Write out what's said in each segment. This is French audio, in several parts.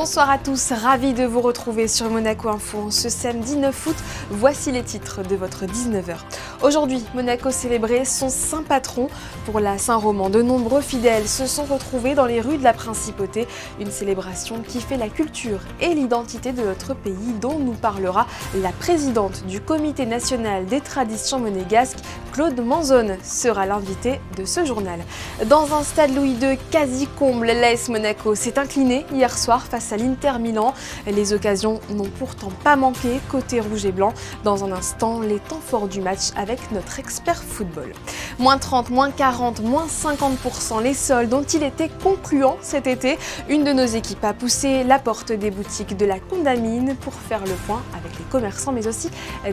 Bonsoir à tous, ravi de vous retrouver sur Monaco Info ce samedi 9 août. Voici les titres de votre 19h. Aujourd'hui, Monaco célébrait son saint patron. Pour la Saint-Roman, de nombreux fidèles se sont retrouvés dans les rues de la Principauté. Une célébration qui fait la culture et l'identité de notre pays, dont nous parlera la présidente du Comité national des traditions monégasques, Claude Manzone, sera l'invité de ce journal. Dans un stade Louis II quasi comble, l'AS Monaco s'est incliné hier soir face à l'Inter Milan. Les occasions n'ont pourtant pas manqué côté rouge et blanc. Dans un instant, les temps forts du match avec notre expert football. Moins 30, moins 40, moins 50%, les soldes ont-ils été concluants cet été? Une de nos équipes a poussé la porte des boutiques de la Condamine pour faire le point avec les commerçants mais aussi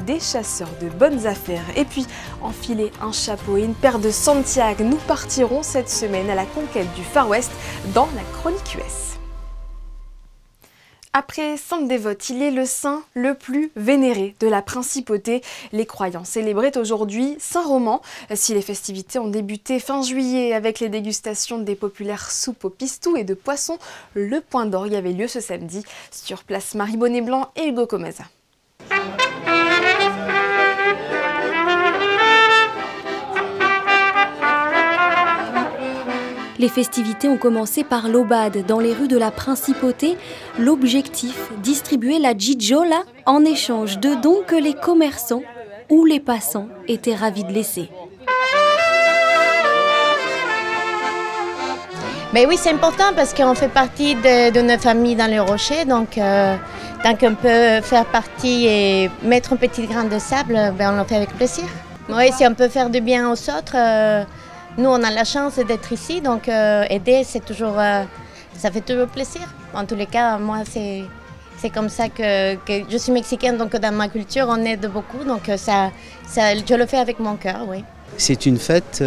des chasseurs de bonnes affaires. Et puis, enfiler un chapeau et une paire de Santiago, nous partirons cette semaine à la conquête du Far West dans la chronique US. Après Sainte Dévote, il est le saint le plus vénéré de la Principauté. Les croyants célébraient aujourd'hui Saint-Roman. Si les festivités ont débuté fin juillet avec les dégustations des populaires soupes au pistou et de poissons, le point d'orgue avait lieu ce samedi. Sur place, Marie Bonnet-Blanc et Hugo Comeza. Les festivités ont commencé par l'aubade dans les rues de la Principauté. L'objectif, distribuer la gigiola en échange de dons que les commerçants ou les passants étaient ravis de laisser. Ben oui, c'est important parce qu'on fait partie de notre famille dans les Rochers. Donc, tant qu'on peut faire partie et mettre un petit grain de sable, ben on le fait avec plaisir. Oui, si on peut faire du bien aux autres, nous, on a la chance d'être ici, donc aider, c'est toujours, ça fait toujours plaisir. En tous les cas, moi, c'est comme ça que je suis mexicaine, donc dans ma culture, on aide beaucoup, donc je le fais avec mon cœur, oui. C'est une fête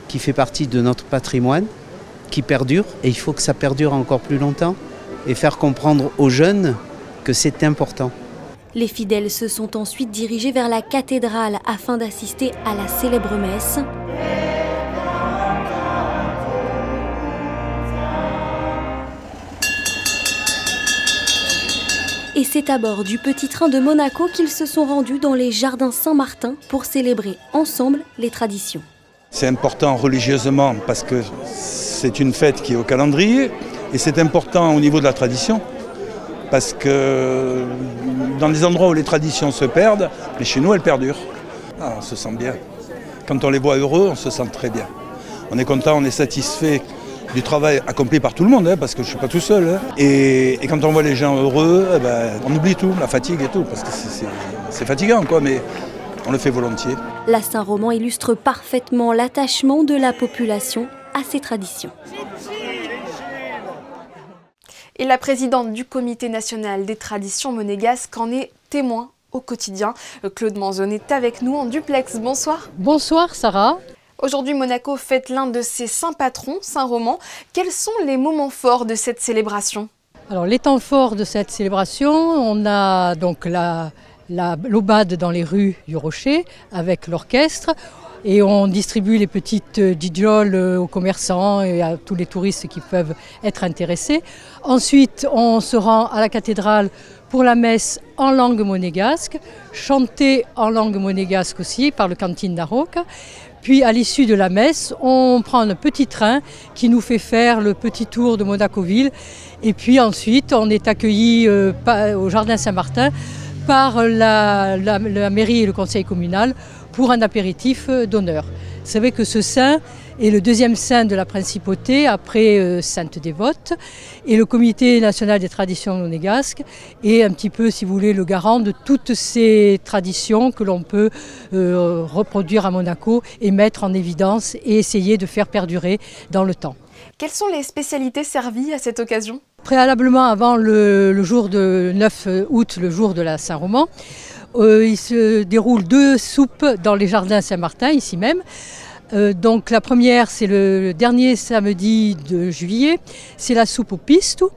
qui fait partie de notre patrimoine, qui perdure, et il faut que ça perdure encore plus longtemps, et faire comprendre aux jeunes que c'est important. Les fidèles se sont ensuite dirigés vers la cathédrale afin d'assister à la célèbre messe. Et c'est à bord du petit train de Monaco qu'ils se sont rendus dans les jardins Saint-Martin pour célébrer ensemble les traditions. C'est important religieusement parce que c'est une fête qui est au calendrier et c'est important au niveau de la tradition parce que dans les endroits où les traditions se perdent, mais chez nous elles perdurent. On se sent bien. Quand on les voit heureux, on se sent très bien. On est content, on est satisfait du travail accompli par tout le monde, parce que je ne suis pas tout seul. Et quand on voit les gens heureux, on oublie tout, la fatigue et tout, parce que c'est fatigant, mais on le fait volontiers. La Saint-Roman illustre parfaitement l'attachement de la population à ses traditions. Et la présidente du Comité national des traditions monégasques en est témoin au quotidien. Claude Manzone est avec nous en duplex. Bonsoir. Bonsoir Sarah. Aujourd'hui, Monaco fête l'un de ses saints patrons, Saint-Roman. Quels sont les moments forts de cette célébration? Alors, les temps forts de cette célébration, on a donc l'aubade dans les rues du Rocher avec l'orchestre et on distribue les petites gigioles aux commerçants et à tous les touristes qui peuvent être intéressés. Ensuite, on se rend à la cathédrale pour la messe en langue monégasque, chantée en langue monégasque aussi par le Cantine d'Aroca. Puis à l'issue de la messe, on prend un petit train qui nous fait faire le petit tour de Monaco-Ville. Et puis ensuite, on est accueilli au Jardin Saint-Martin par la mairie et le conseil communal pour un apéritif d'honneur. Vous savez que ce saint est le deuxième saint de la Principauté après Sainte Dévote et le Comité national des traditions monégasques est un petit peu, si vous voulez, le garant de toutes ces traditions que l'on peut reproduire à Monaco et mettre en évidence et essayer de faire perdurer dans le temps. Quelles sont les spécialités servies à cette occasion? Préalablement, avant le jour de 9 août, le jour de la Saint-Roman, il se déroule 2 soupes dans les jardins Saint-Martin, ici même. Donc la première, c'est le dernier samedi de juillet, c'est la soupe au pistou.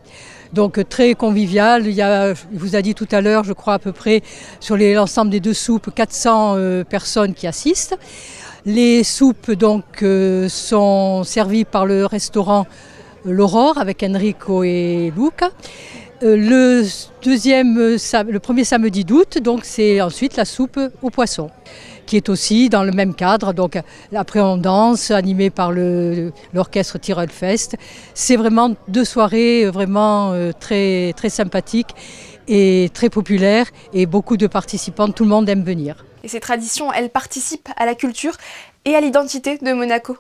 Donc très convivial, il vous a dit tout à l'heure, je crois à peu près sur l'ensemble des 2 soupes, 400 personnes qui assistent. Les soupes donc sont servies par le restaurant l'Aurore avec Enrico et Luca. Le premier samedi d'août, donc c'est ensuite la soupe aux poissons, qui est aussi dans le même cadre. Donc après on danse, animé par l'orchestre Tyrol Fest. C'est vraiment 2 soirées vraiment très, très sympathiques et très populaires et beaucoup de participants, tout le monde aime venir. Et ces traditions, elles participent à la culture et à l'identité de Monaco.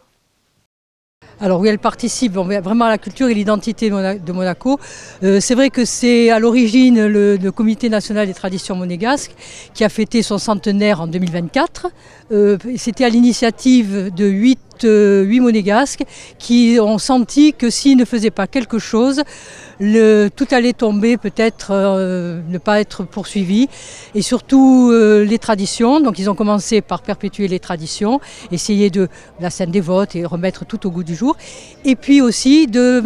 Alors oui, elle participe vraiment à la culture et l'identité de Monaco. C'est vrai que c'est à l'origine le Comité national des traditions monégasques qui a fêté son centenaire en 2024. C'était à l'initiative de 8 monégasques qui ont senti que s'ils ne faisaient pas quelque chose, tout allait tomber, peut-être ne pas être poursuivi. Et surtout les traditions, donc ils ont commencé par perpétuer les traditions, essayer de la scène des votes et remettre tout au goût du jour. Et puis aussi de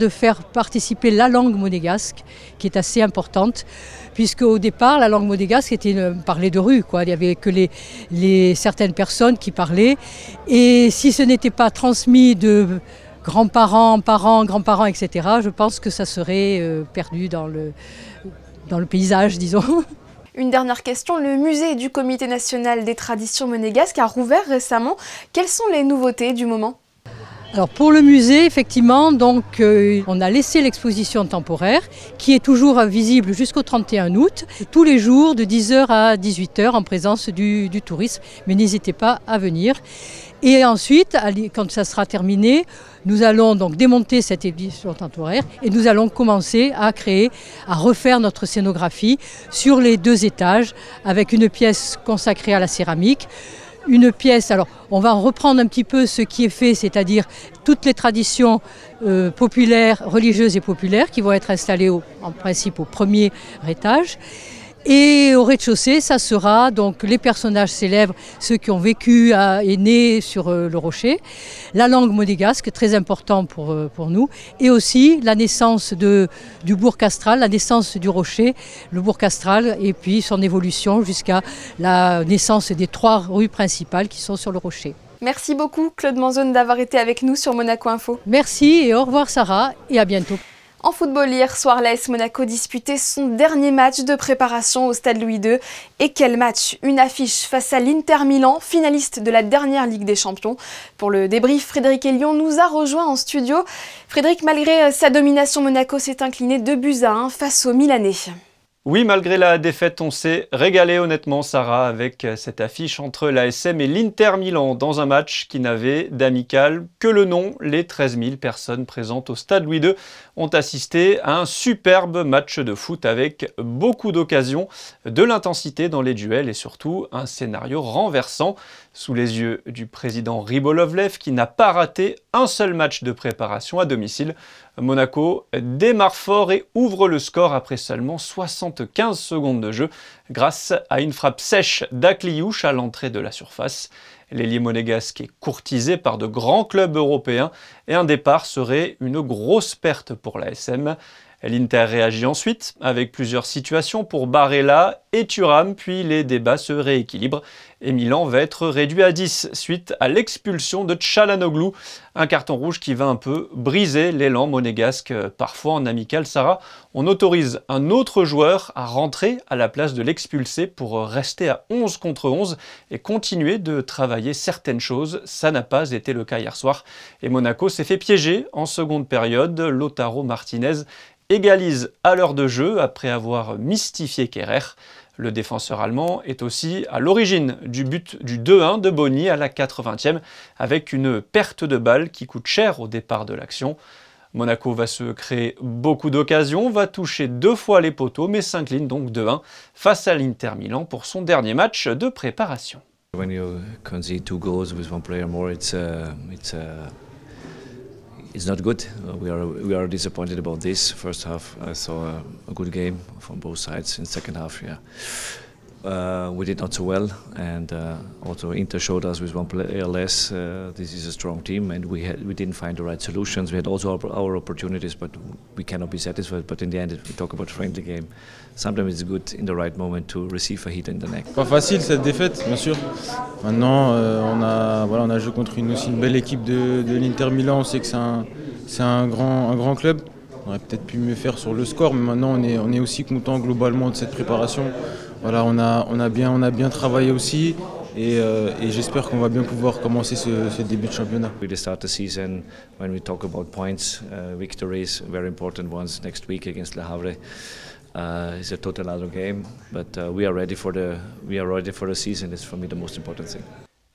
faire participer la langue monégasque, qui est assez importante, puisque au départ, la langue monégasque était parlée de rue, quoi. Il n'y avait que certaines personnes qui parlaient. Et si ce n'était pas transmis de grands-parents, parents, grands-parents, etc., je pense que ça serait perdu dans le paysage, disons. Une dernière question, le musée du Comité national des traditions monégasques a rouvert récemment. Quelles sont les nouveautés du moment ? Alors pour le musée, effectivement, donc, on a laissé l'exposition temporaire qui est toujours visible jusqu'au 31 août, tous les jours de 10h à 18h en présence du tourisme, mais n'hésitez pas à venir. Et ensuite, quand ça sera terminé, nous allons donc démonter cette exposition temporaire et nous allons commencer à refaire notre scénographie sur les 2 étages avec une pièce consacrée à la céramique. Une pièce, alors on va reprendre un petit peu ce qui est fait, c'est-à-dire toutes les traditions populaires, religieuses et populaires qui vont être installées en principe au premier étage. Et au rez-de-chaussée, ça sera donc les personnages célèbres, ceux qui ont vécu et nés sur le rocher, la langue monégasque, très important pour nous, et aussi la naissance du bourg castral, la naissance du rocher, le bourg castral, et puis son évolution jusqu'à la naissance des 3 rues principales qui sont sur le rocher. Merci beaucoup Claude Manzone d'avoir été avec nous sur Monaco Info. Merci et au revoir Sarah et à bientôt. En football, hier soir, l'AS Monaco disputait son dernier match de préparation au Stade Louis II. Et quel match! Une affiche face à l'Inter Milan, finaliste de la dernière Ligue des Champions. Pour le débrief, Frédéric Elion nous a rejoint en studio. Frédéric, malgré sa domination, Monaco s'est incliné 2-1 face aux Milanais. Oui, malgré la défaite, on s'est régalé honnêtement, Sarah, avec cette affiche entre l'ASM et l'Inter Milan dans un match qui n'avait d'amical que le nom. Les 13 000 personnes présentes au Stade Louis II ont assisté à un superbe match de foot avec beaucoup d'occasions, de l'intensité dans les duels et surtout un scénario renversant sous les yeux du président Rybolovlev qui n'a pas raté un seul match de préparation à domicile. Monaco démarre fort et ouvre le score après seulement 75 secondes de jeu grâce à une frappe sèche d'Akliouche à l'entrée de la surface. L'ailier monégasque est courtisé par de grands clubs européens et un départ serait une grosse perte pour l'ASM. L'Inter réagit ensuite avec plusieurs situations pour Barella et Thuram, puis les débats se rééquilibrent et Milan va être réduit à 10 suite à l'expulsion de Çalhanoğlu, un carton rouge qui va un peu briser l'élan monégasque. Parfois en amical, Sarah, on autorise un autre joueur à rentrer à la place de l'expulsé pour rester à 11 contre 11 et continuer de travailler certaines choses. Ça n'a pas été le cas hier soir et Monaco s'est fait piéger en seconde période. Lautaro Martinez égalise à l'heure de jeu après avoir mystifié Kerrer. Le défenseur allemand est aussi à l'origine du but du 2-1 de Boni à la 80e avec une perte de balle qui coûte cher au départ de l'action. Monaco va se créer beaucoup d'occasions, va toucher 2 fois les poteaux mais s'incline donc 2-1 face à l'Inter Milan pour son dernier match de préparation. When you concede 2 goals with 1 player more, it's not good. We are disappointed about this. First half, I saw a good game from both sides. In second half, we did not so well, and also Inter showed us with 1 player less. This is a strong team, and we didn't find the right solutions. We had also our opportunities, but we cannot be satisfied. But in the end, we talk about friendly game. Sometimes it's good in the right moment to receive a hit in the neck. Pas facile cette défaite, bien sûr. Maintenant, on a joué contre aussi une belle équipe de l'Inter Milan. On sait que c'est C'est un grand club. On aurait peut-être pu mieux faire sur le score, mais maintenant on est aussi content globalement de cette préparation. Voilà, on a bien travaillé aussi. Et j'espère qu'on va bien pouvoir commencer ce début de championnat. We start the season when we talk about points, victories, very important ones next week against Le Havre. It's a total other game, but we are ready for the season. It's for me the most important thing.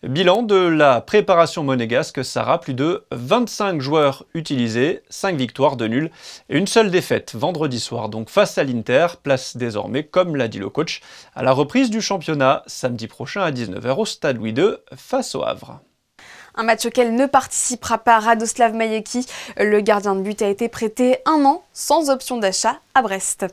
Bilan de la préparation monégasque, Sarah, plus de 25 joueurs utilisés, 5 victoires, 2 nuls et une seule défaite vendredi soir, donc face à l'Inter, place désormais, comme l'a dit le coach, à la reprise du championnat samedi prochain à 19 h au Stade Louis II face au Havre. Un match auquel ne participera pas Radoslav Majecki. Le gardien de but a été prêté 1 an sans option d'achat à Brest.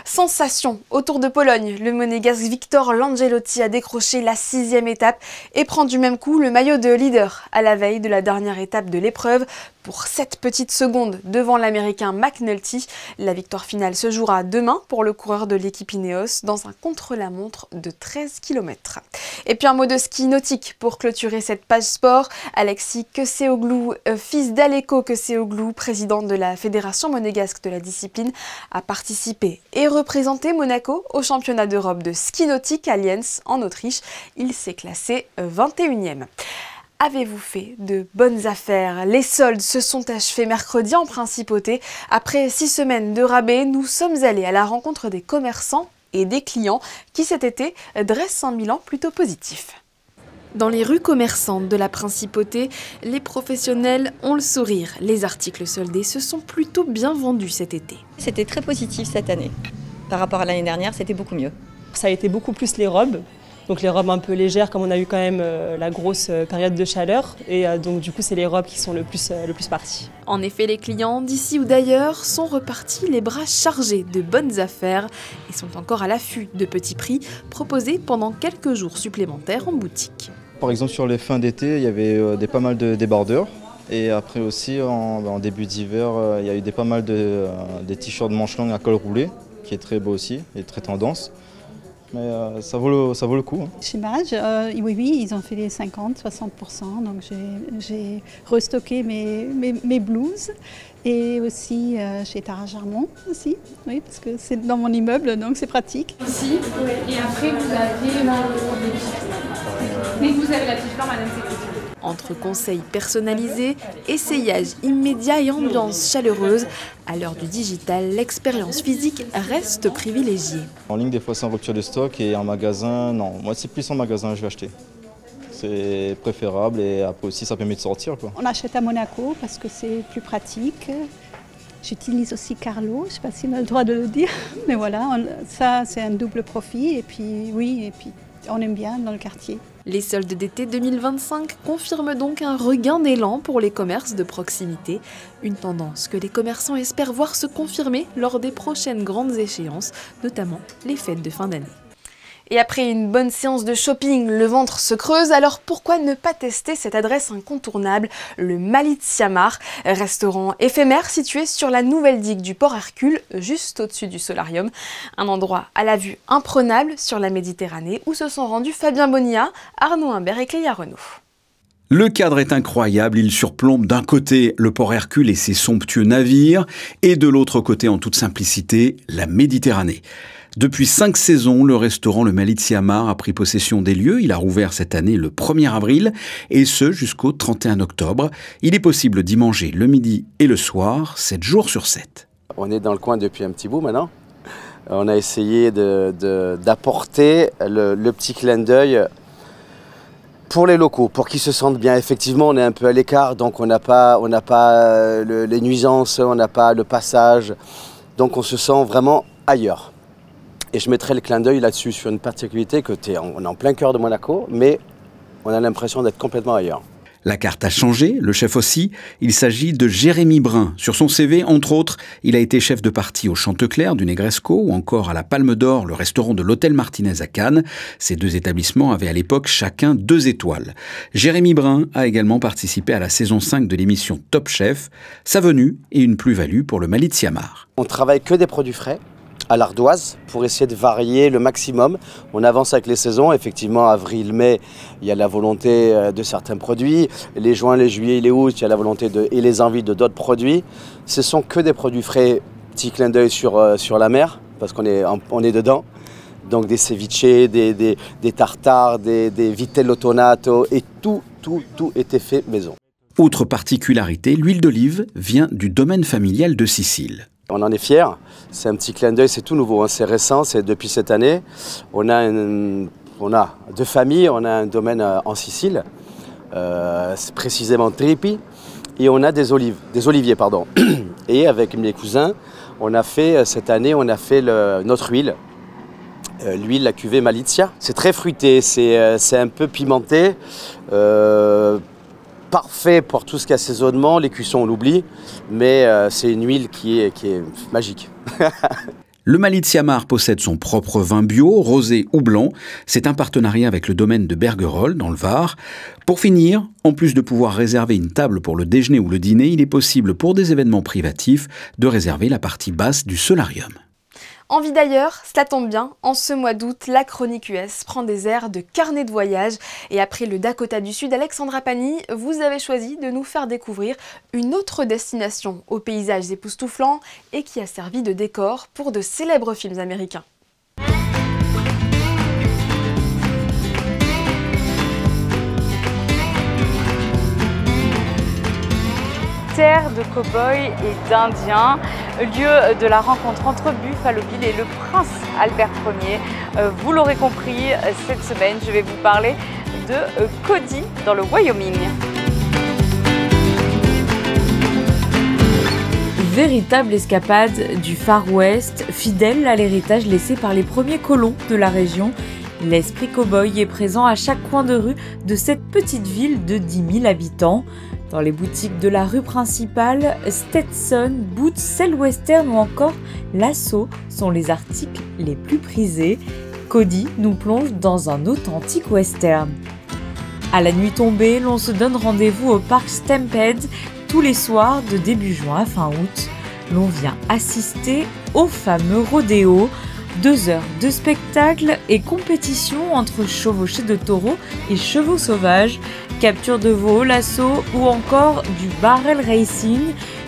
Sensation autour de Pologne. Le monégasque Victor Langelotti a décroché la 6e étape et prend du même coup le maillot de leader à la veille de la dernière étape de l'épreuve pour 7 petites secondes devant l'américain McNulty. La victoire finale se jouera demain pour le coureur de l'équipe Ineos dans un contre-la-montre de 13 km. Et puis un mot de ski nautique pour clôturer cette page sport. Alexis Kecioğlu, fils d'Aleko Kecioğlu, président de la Fédération monégasque de la discipline, a participé et représenté Monaco au championnat d'Europe de ski nautique à Lienz en Autriche. Il s'est classé 21e. Avez-vous fait de bonnes affaires? Les soldes se sont achevés mercredi en Principauté. Après 6 semaines de rabais, nous sommes allés à la rencontre des commerçants et des clients qui cet été dressent un bilan plutôt positif. Dans les rues commerçantes de la Principauté, les professionnels ont le sourire. Les articles soldés se sont plutôt bien vendus cet été. C'était très positif cette année. Par rapport à l'année dernière, c'était beaucoup mieux. Ça a été beaucoup plus les robes. Donc les robes un peu légères, comme on a eu quand même la grosse période de chaleur. Et donc du coup, c'est les robes qui sont le plus parties. En effet, les clients d'ici ou d'ailleurs sont repartis les bras chargés de bonnes affaires et sont encore à l'affût de petits prix proposés pendant quelques jours supplémentaires en boutique. Par exemple, sur les fins d'été, il y avait pas mal de débardeurs. Et après aussi, en début d'hiver, il y a eu pas mal des t-shirts manches longues à col roulé, qui est très beau aussi et très tendance. Mais ça vaut le coup. Chez Mage, oui, ils ont fait les 50-60%, donc j'ai restocké mes blouses. Et aussi chez Tara Jarmon aussi, oui, parce que c'est dans mon immeuble, donc c'est pratique. Ici, et après vous avez la petite Madame Sécurité. Entre conseils personnalisés, essayages immédiats et ambiance chaleureuse, à l'heure du digital, l'expérience physique reste privilégiée. En ligne, des fois c'est en rupture de stock et en magasin, non. Moi c'est plus en magasin que je vais acheter. C'est préférable et après aussi ça permet de sortir, quoi. On achète à Monaco parce que c'est plus pratique. J'utilise aussi Carlo, je ne sais pas si on a le droit de le dire, mais voilà, ça c'est un double profit et puis oui, et puis on aime bien dans le quartier. Les soldes d'été 2025 confirment donc un regain d'élan pour les commerces de proximité, une tendance que les commerçants espèrent voir se confirmer lors des prochaines grandes échéances, notamment les fêtes de fin d'année. Et après une bonne séance de shopping, le ventre se creuse, alors pourquoi ne pas tester cette adresse incontournable, le Malitzia Mare, restaurant éphémère situé sur la nouvelle digue du Port Hercule, juste au-dessus du solarium. Un endroit à la vue imprenable sur la Méditerranée où se sont rendus Fabien Bonilla, Arnaud Imbert et Cléa Renaud. Le cadre est incroyable, il surplombe d'un côté le port Hercule et ses somptueux navires, et de l'autre côté, en toute simplicité, la Méditerranée. Depuis 5 saisons, le restaurant Le Malitzia Mare a pris possession des lieux. Il a rouvert cette année le 1er avril, et ce jusqu'au 31 octobre. Il est possible d'y manger le midi et le soir, 7 jours sur 7. On est dans le coin depuis un petit bout maintenant. On a essayé d'apporter le petit clin d'œil pour les locaux, pour qu'ils se sentent bien. Effectivement, on est un peu à l'écart, donc on n'a pas les nuisances, on n'a pas le passage. Donc on se sent vraiment ailleurs. Et je mettrai le clin d'œil là-dessus sur une particularité que on est en plein cœur de Monaco, mais on a l'impression d'être complètement ailleurs. La carte a changé, le chef aussi. Il s'agit de Jérémy Brun. Sur son CV, entre autres, il a été chef de partie au Chantecler du Negresco ou encore à la Palme d'Or, le restaurant de l'Hôtel Martinez à Cannes. Ces 2 établissements avaient à l'époque chacun 2 étoiles. Jérémy Brun a également participé à la saison 5 de l'émission Top Chef. Sa venue est une plus-value pour le Malitzia Mare. On travaille que des produits frais. à l'ardoise pour essayer de varier le maximum. On avance avec les saisons, effectivement avril-mai, il y a la volonté de certains produits, les juin, les juillet, les août, il y a la volonté et les envies de d'autres produits. Ce sont que des produits frais, petit clin d'œil sur la mer, parce qu'on est dedans. Donc des ceviches, des tartares, des vitello tonato et tout était fait maison. Autre particularité, l'huile d'olive vient du domaine familial de Sicile. On en est fiers, c'est un petit clin d'œil, c'est tout nouveau, hein. C'est récent, c'est depuis cette année. On a deux familles, on a un domaine en Sicile, c'est précisément Trippi, et on a des oliviers. Et avec mes cousins, on a fait cette année, notre huile. L'huile, la cuvée Malizia. C'est très fruité, c'est un peu pimenté, parfait pour tout ce qui est assaisonnement. Les cuissons, on l'oublie, mais c'est une huile qui est magique. Le Malizia Mar possède son propre vin bio, rosé ou blanc. C'est un partenariat avec le domaine de Bergerolles, dans le Var. Pour finir, en plus de pouvoir réserver une table pour le déjeuner ou le dîner, il est possible pour des événements privatifs de réserver la partie basse du solarium. Envie d'ailleurs, cela tombe bien, en ce mois d'août, la Chronique US prend des airs de carnet de voyage. Et après le Dakota du Sud, Alexandra Pani, vous avez choisi de nous faire découvrir une autre destination aux paysages époustouflants et qui a servi de décor pour de célèbres films américains. Terre de cow-boys et d'Indiens, lieu de la rencontre entre Buffalo Bill et le prince Albert Ier. Vous l'aurez compris, cette semaine, je vais vous parler de Cody dans le Wyoming. Véritable escapade du Far West, fidèle à l'héritage laissé par les premiers colons de la région. L'esprit cow-boy est présent à chaque coin de rue de cette petite ville de 10 000 habitants. Dans les boutiques de la rue principale, Stetson, Boots, Cell Western ou encore Lasso sont les articles les plus prisés. Cody nous plonge dans un authentique western. À la nuit tombée, l'on se donne rendez-vous au parc Stampede tous les soirs de début juin à fin août. L'on vient assister au fameux rodéo. 2 heures de spectacle et compétition entre chevauchés de taureaux et chevaux sauvages, capture de veau, lasso ou encore du barrel racing,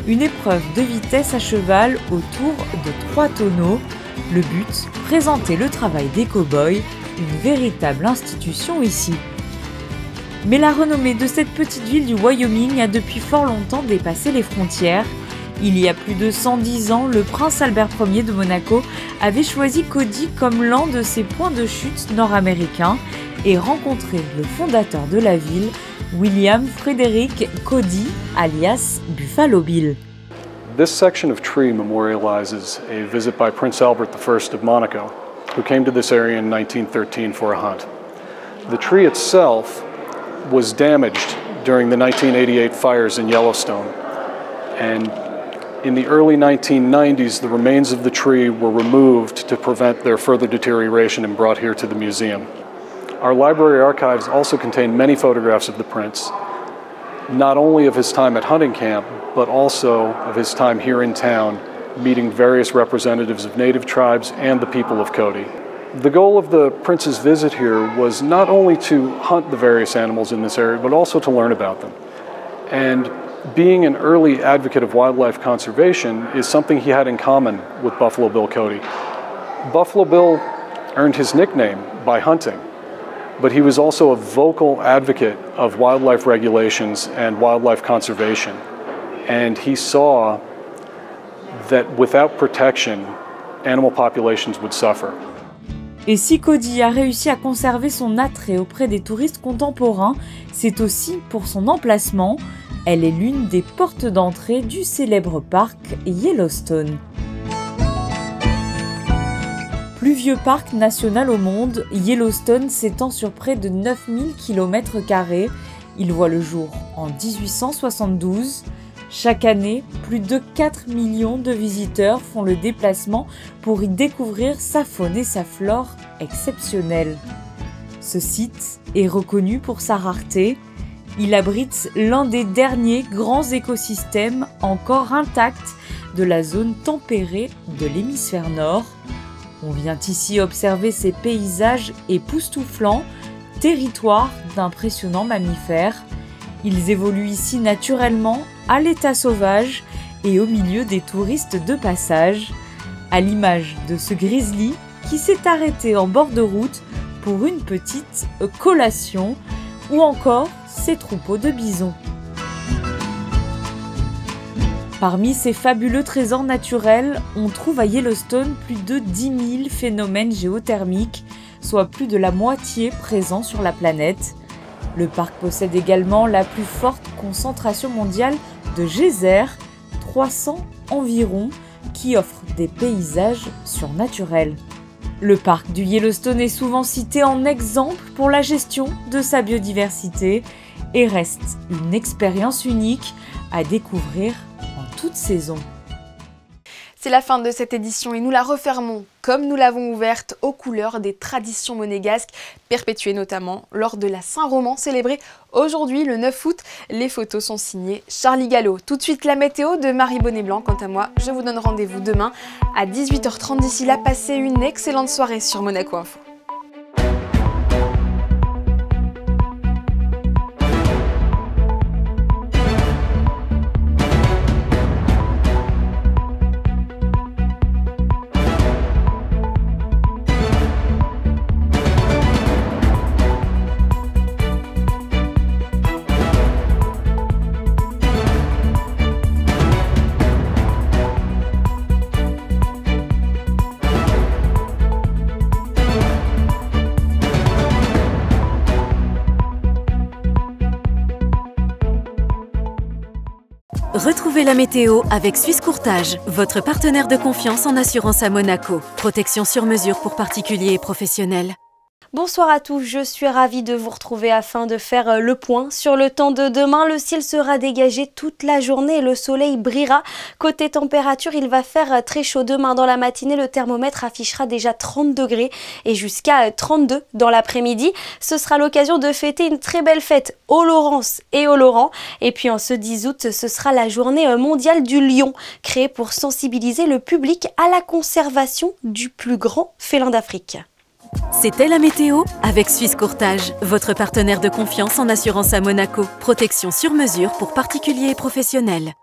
une épreuve de vitesse à cheval autour de 3 tonneaux. Le but, présenter le travail des cow-boys, une véritable institution ici. Mais la renommée de cette petite ville du Wyoming a depuis fort longtemps dépassé les frontières. Il y a plus de 110 ans, le prince Albert Ier de Monaco avait choisi Cody comme l'un de ses points de chute nord-américains et rencontré le fondateur de la ville, William Frederick Cody, alias Buffalo Bill. This section of tree memorializes a visit by Prince Albert I of Monaco, who came to this area in 1913 for a hunt. The tree itself was damaged during the 1988 fires in Yellowstone, and in the early 1990s, the remains of the tree were removed to prevent their further deterioration and brought here to the museum. Our library archives also contain many photographs of the prince, not only of his time at hunting camp, but also of his time here in town, meeting various representatives of native tribes and the people of Cody. The goal of the prince's visit here was not only to hunt the various animals in this area, but also to learn about them. And being an early advocate of wildlife conservation is something he had in common with Buffalo Bill Cody. Buffalo Bill earned his nickname by hunting, but he was also a vocal advocate of wildlife regulations and wildlife conservation. And he saw that without protection, animal populations would suffer. Et si Cody a réussi à conserver son attrait auprès des touristes contemporains, c'est aussi pour son emplacement. Elle est l'une des portes d'entrée du célèbre parc Yellowstone. Plus vieux parc national au monde, Yellowstone s'étend sur près de 9000 km². Il voit le jour en 1872. Chaque année, plus de 4 millions de visiteurs font le déplacement pour y découvrir sa faune et sa flore exceptionnelles. Ce site est reconnu pour sa rareté. Il abrite l'un des derniers grands écosystèmes encore intacts de la zone tempérée de l'hémisphère nord. On vient ici observer ces paysages époustouflants, territoire d'impressionnants mammifères. Ils évoluent ici naturellement, à l'état sauvage et au milieu des touristes de passage, à l'image de ce grizzly qui s'est arrêté en bord de route pour une petite collation, ou encore ces troupeaux de bisons. Parmi ces fabuleux trésors naturels, on trouve à Yellowstone plus de 10 000 phénomènes géothermiques, soit plus de la moitié présents sur la planète. Le parc possède également la plus forte concentration mondiale de geysers, 300 environ, qui offrent des paysages surnaturels. Le parc du Yellowstone est souvent cité en exemple pour la gestion de sa biodiversité et reste une expérience unique à découvrir en toute saison. C'est la fin de cette édition et nous la refermons comme nous l'avons ouverte aux couleurs des traditions monégasques, perpétuées notamment lors de la Saint-Roman célébrée aujourd'hui le 9 août. Les photos sont signées Charlie Gallo. Tout de suite la météo de Marie Bonnet-Blanc. Quant à moi, je vous donne rendez-vous demain à 18h30. D'ici là, passez une excellente soirée sur Monaco Info. Retrouvez la météo avec Suisse Courtage, votre partenaire de confiance en assurance à Monaco. Protection sur mesure pour particuliers et professionnels. Bonsoir à tous, je suis ravie de vous retrouver afin de faire le point sur le temps de demain. Le ciel sera dégagé toute la journée et le soleil brillera. Côté température, il va faire très chaud demain dans la matinée. Le thermomètre affichera déjà 30 degrés et jusqu'à 32 dans l'après-midi. Ce sera l'occasion de fêter une très belle fête aux Laurence et aux Laurent. Et puis en ce 10 août, ce sera la journée mondiale du lion, créée pour sensibiliser le public à la conservation du plus grand félin d'Afrique. C'était la météo avec Suisse Courtage, votre partenaire de confiance en assurance à Monaco. Protection sur mesure pour particuliers et professionnels.